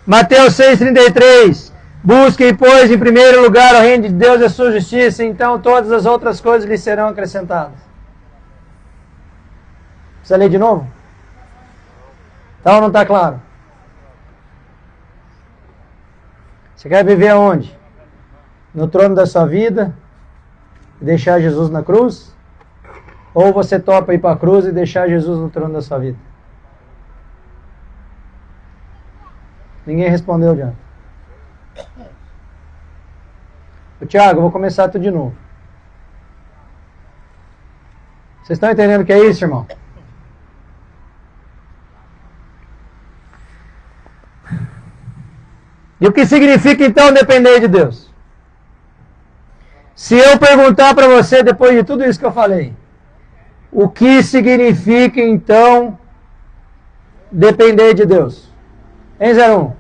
Mateus 6,33. Busquem, pois, em primeiro lugar o reino de Deus e a sua justiça, então todas as outras coisas lhes serão acrescentadas. Precisa ler de novo? Então não está claro. Você quer viver aonde? No trono da sua vida e deixar Jesus na cruz? Ou você topa ir para a cruz e deixar Jesus no trono da sua vida? Ninguém respondeu, Diana. Tiago, eu vou começar tudo de novo. Vocês estão entendendo o que é isso, irmão? E o que significa então depender de Deus? Se eu perguntar para você, depois de tudo isso que eu falei, o que significa então depender de Deus? Hein, 01?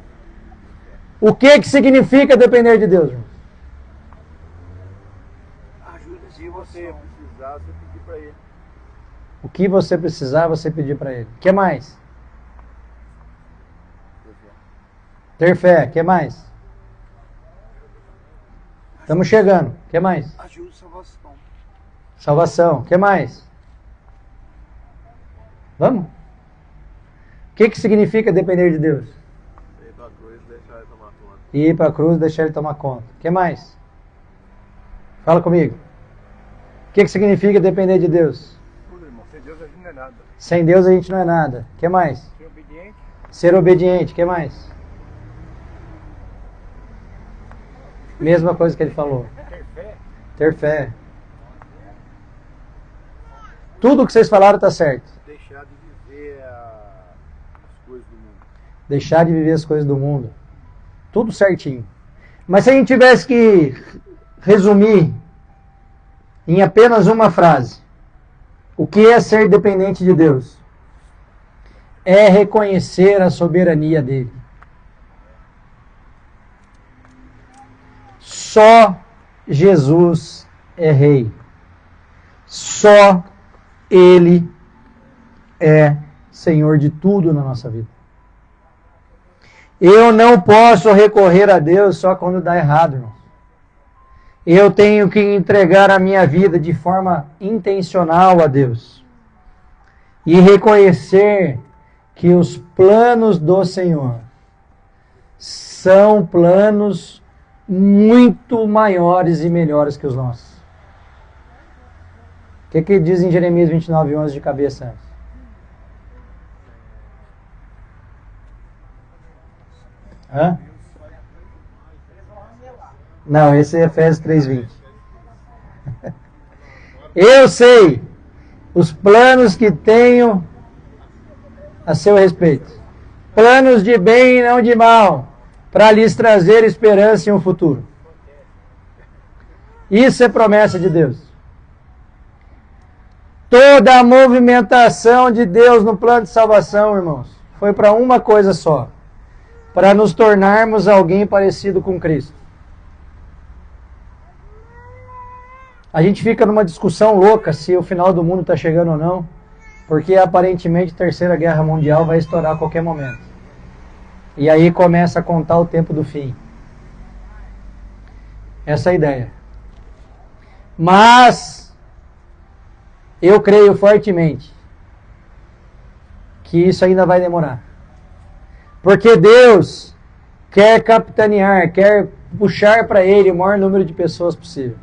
O que significa depender de Deus, irmão? Ajuda se você precisar, você pedir para Ele. O que você precisar, você pedir para Ele. O que mais? Ter fé. O que mais? Estamos chegando. O que mais? Ajuda, salvação. Salvação. O que mais? Vamos? O que significa depender de Deus? Ir para a cruz e deixar Ele tomar conta. Ir para a cruz e deixar Ele tomar conta. O que mais? Fala comigo. O que significa depender de Deus? Tudo, irmão. Sem Deus a gente não é nada. Sem Deus a gente não é nada. O que mais? Ser obediente. Ser obediente. O que mais? Mesma coisa que ele falou. Ter fé. Ter fé. Tudo o que vocês falaram está certo. Deixar de viver as coisas do mundo. Deixar de viver as coisas do mundo. Tudo certinho. Mas se a gente tivesse que resumir em apenas uma frase, o que é ser dependente de Deus? É reconhecer a soberania dele. Só Jesus é rei. Só Ele é Senhor de tudo na nossa vida. Eu não posso recorrer a Deus só quando dá errado, irmão. Eu tenho que entregar a minha vida de forma intencional a Deus. E reconhecer que os planos do Senhor são planos muito maiores e melhores que os nossos. O que diz em Jeremias 29:11 de cabeça? Hã? Não, esse é Efésios 3:20. Eu sei os planos que tenho a seu respeito. Planos de bem e não de mal, para lhes trazer esperança em um futuro. Isso é promessa de Deus. Toda a movimentação de Deus no plano de salvação, irmãos, foi para uma coisa só: para nos tornarmos alguém parecido com Cristo. A gente fica numa discussão louca se o final do mundo está chegando ou não, porque aparentemente a Terceira Guerra Mundial vai estourar a qualquer momento. E aí começa a contar o tempo do fim. Essa é a ideia. Mas eu creio fortemente que isso ainda vai demorar. Porque Deus quer capitanear, quer puxar para Ele o maior número de pessoas possível.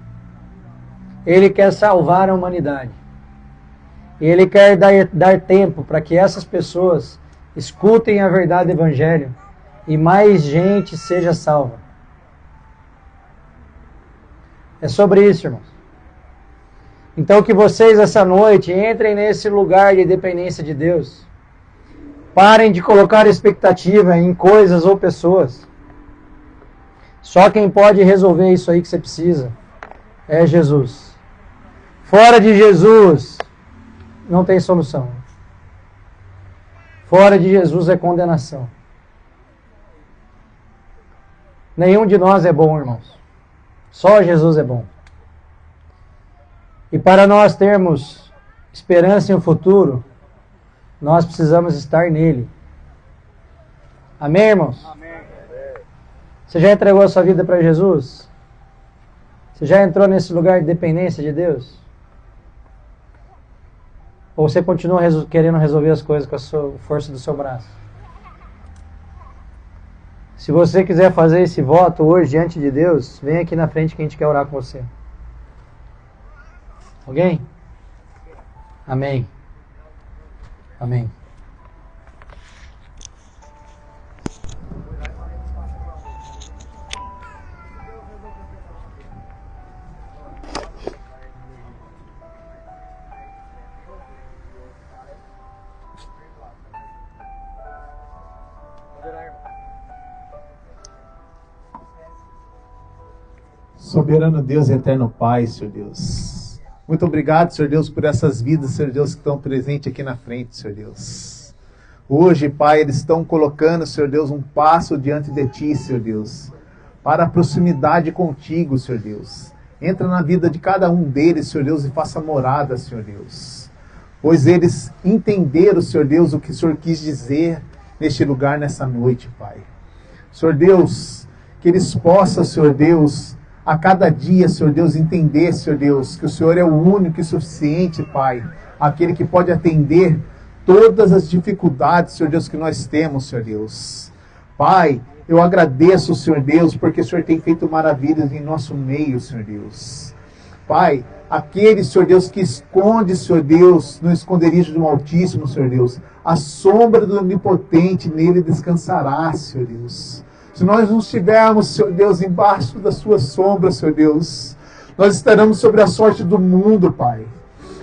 Ele quer salvar a humanidade. Ele quer dar tempo para que essas pessoas escutem a verdade do Evangelho e mais gente seja salva. É sobre isso, irmãos. Então que vocês essa noite entrem nesse lugar de dependência de Deus. Parem de colocar expectativa em coisas ou pessoas. Só quem pode resolver isso aí que você precisa é Jesus. Fora de Jesus não tem solução. Fora de Jesus é condenação. Nenhum de nós é bom, irmãos. Só Jesus é bom. E para nós termos esperança em um futuro, nós precisamos estar nele. Amém, irmãos? Amém. Você já entregou a sua vida para Jesus? Você já entrou nesse lugar de dependência de Deus? Ou você continua querendo resolver as coisas com a força do seu braço? Se você quiser fazer esse voto hoje diante de Deus, vem aqui na frente que a gente quer orar com você. Alguém? Amém. Amém. Soberano Deus e eterno Pai, Senhor Deus. Muito obrigado, Senhor Deus, por essas vidas, Senhor Deus, que estão presentes aqui na frente, Senhor Deus. Hoje, Pai, eles estão colocando, Senhor Deus, um passo diante de Ti, Senhor Deus, para a proximidade contigo, Senhor Deus. Entra na vida de cada um deles, Senhor Deus, e faça morada, Senhor Deus. Pois eles entenderam, Senhor Deus, o que o Senhor quis dizer neste lugar, nessa noite, Pai. Senhor Deus, que eles possam, Senhor Deus, a cada dia, Senhor Deus, entender, Senhor Deus, que o Senhor é o único e suficiente, Pai, aquele que pode atender todas as dificuldades, Senhor Deus, que nós temos, Senhor Deus. Pai, eu agradeço, Senhor Deus, porque o Senhor tem feito maravilhas em nosso meio, Senhor Deus. Pai, aquele, Senhor Deus, que esconde, Senhor Deus, no esconderijo do Altíssimo, Senhor Deus, a sombra do Onipotente nele descansará, Senhor Deus. Se nós não estivermos, Senhor Deus, embaixo da sua sombra, Senhor Deus, nós estaremos sobre a sorte do mundo, Pai.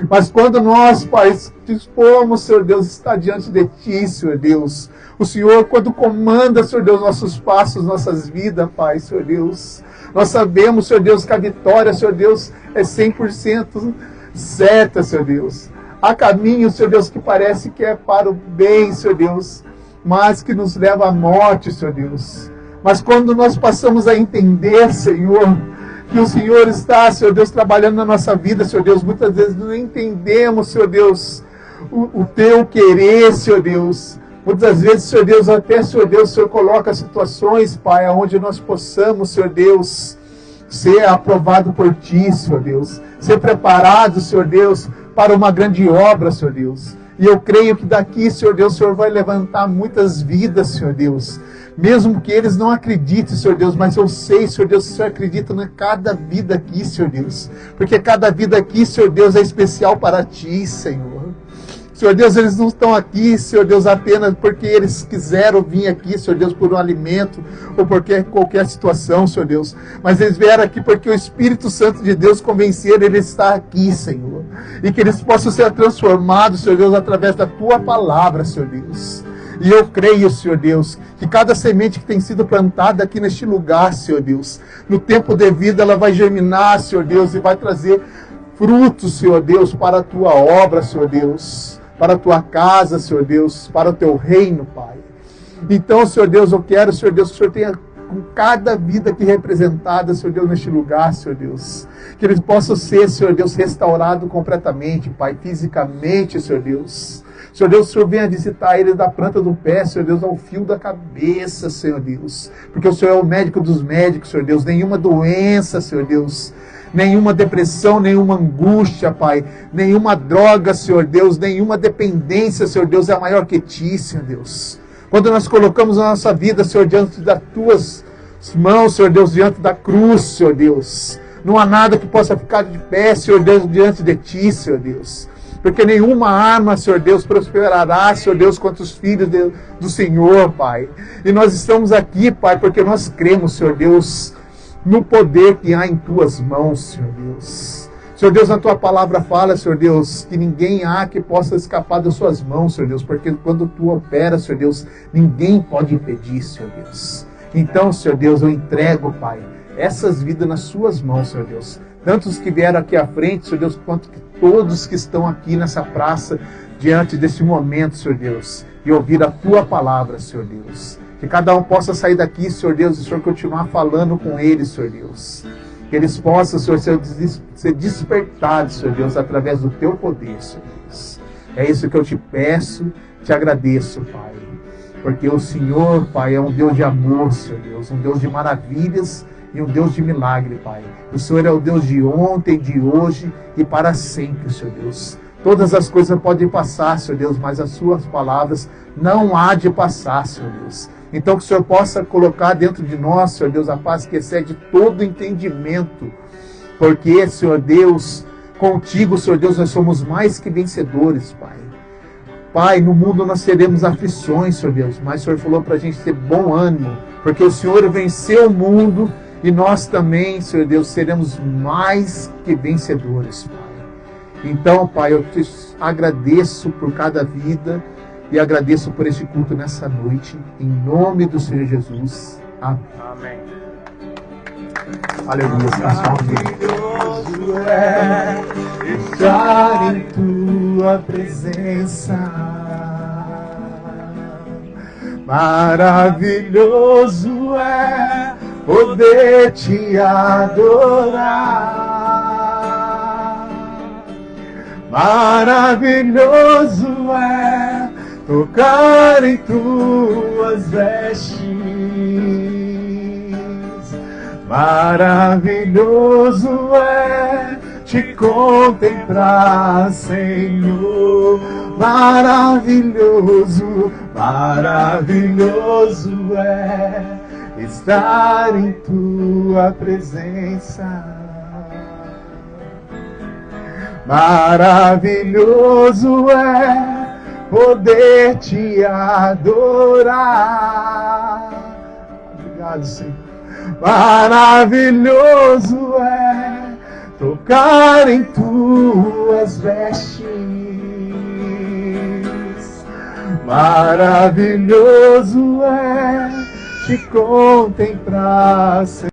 Mas quando nós, Pai, dispomos, Senhor Deus, estar diante de Ti, Senhor Deus, o Senhor, quando comanda, Senhor Deus, nossos passos, nossas vidas, Pai, Senhor Deus, nós sabemos, Senhor Deus, que a vitória, Senhor Deus, é 100% certa, Senhor Deus. Há caminho, Senhor Deus, que parece que é para o bem, Senhor Deus, mas que nos leva à morte, Senhor Deus. Mas quando nós passamos a entender, Senhor, que o Senhor está, Senhor Deus, trabalhando na nossa vida, Senhor Deus, muitas vezes não entendemos, Senhor Deus, o Teu querer, Senhor Deus. Muitas vezes, Senhor Deus, até, Senhor Deus, o Senhor coloca situações, Pai, onde nós possamos, Senhor Deus, ser aprovado por Ti, Senhor Deus. Ser preparado, Senhor Deus, para uma grande obra, Senhor Deus. E eu creio que daqui, Senhor Deus, o Senhor vai levantar muitas vidas, Senhor Deus. Mesmo que eles não acreditem, Senhor Deus, mas eu sei, Senhor Deus, que o Senhor acredita em cada vida aqui, Senhor Deus. Porque cada vida aqui, Senhor Deus, é especial para Ti, Senhor. Senhor Deus, eles não estão aqui, Senhor Deus, apenas porque eles quiseram vir aqui, Senhor Deus, por um alimento ou por qualquer situação, Senhor Deus. Mas eles vieram aqui porque o Espírito Santo de Deus convenceram ele está aqui, Senhor. E que eles possam ser transformados, Senhor Deus, através da Tua palavra, Senhor Deus. E eu creio, Senhor Deus, que cada semente que tem sido plantada aqui neste lugar, Senhor Deus, no tempo devido ela vai germinar, Senhor Deus, e vai trazer frutos, Senhor Deus, para a Tua obra, Senhor Deus, para a Tua casa, Senhor Deus, para o Teu reino, Pai. Então, Senhor Deus, eu quero, Senhor Deus, que o Senhor tenha com cada vida aqui representada, Senhor Deus, neste lugar, Senhor Deus. Que eles possam ser, Senhor Deus, restaurados completamente, Pai, fisicamente, Senhor Deus. Senhor Deus, o Senhor venha visitar eles da planta do pé, Senhor Deus, ao fio da cabeça, Senhor Deus. Porque o Senhor é o médico dos médicos, Senhor Deus. Nenhuma doença, Senhor Deus, nenhuma depressão, nenhuma angústia, Pai, nenhuma droga, Senhor Deus, nenhuma dependência, Senhor Deus, é maior que Ti, Senhor Deus. Quando nós colocamos a nossa vida, Senhor, diante das Tuas mãos, Senhor Deus, diante da cruz, Senhor Deus, não há nada que possa ficar de pé, Senhor Deus, diante de Ti, Senhor Deus. Porque nenhuma arma, Senhor Deus, prosperará, Senhor Deus, contra os filhos do Senhor, Pai. E nós estamos aqui, Pai, porque nós cremos, Senhor Deus, no poder que há em Tuas mãos, Senhor Deus. Senhor Deus, na Tua palavra fala, Senhor Deus, que ninguém há que possa escapar das Suas mãos, Senhor Deus, porque quando Tu opera, Senhor Deus, ninguém pode impedir, Senhor Deus. Então, Senhor Deus, eu entrego, Pai, essas vidas nas Suas mãos, Senhor Deus. Tanto os que vieram aqui à frente, Senhor Deus, quanto que todos que estão aqui nessa praça, diante desse momento, Senhor Deus, e ouvir a Tua palavra, Senhor Deus. Que cada um possa sair daqui, Senhor Deus, e o Senhor continuar falando com eles, Senhor Deus. Que eles possam, Senhor, ser despertados, Senhor Deus, através do Teu poder, Senhor Deus. É isso que eu Te peço, Te agradeço, Pai. Porque o Senhor, Pai, é um Deus de amor, Senhor Deus, um Deus de maravilhas e um Deus de milagre, Pai. O Senhor é o Deus de ontem, de hoje e para sempre, Senhor Deus. Todas as coisas podem passar, Senhor Deus, mas as Suas palavras não há de passar, Senhor Deus. Então que o Senhor possa colocar dentro de nós, Senhor Deus, a paz que excede todo entendimento. Porque, Senhor Deus, contigo, Senhor Deus, nós somos mais que vencedores, Pai. Pai, no mundo nós teremos aflições, Senhor Deus, mas o Senhor falou para a gente ter bom ânimo, porque o Senhor venceu o mundo e nós também, Senhor Deus, seremos mais que vencedores, Pai. Então, Pai, eu Te agradeço por cada vida e agradeço por este culto nessa noite, em nome do Senhor Jesus. Amém. Amém. Aleluia. Maravilhoso é estar em Tua presença. Maravilhoso é poder te adorar. Maravilhoso é tocar em tuas vestes. Maravilhoso é te contemplar, Senhor. Maravilhoso, maravilhoso é estar em tua presença. Maravilhoso é poder te adorar. Obrigado, Senhor. Maravilhoso é tocar em tuas vestes. Maravilhoso é te contemplar, Senhor.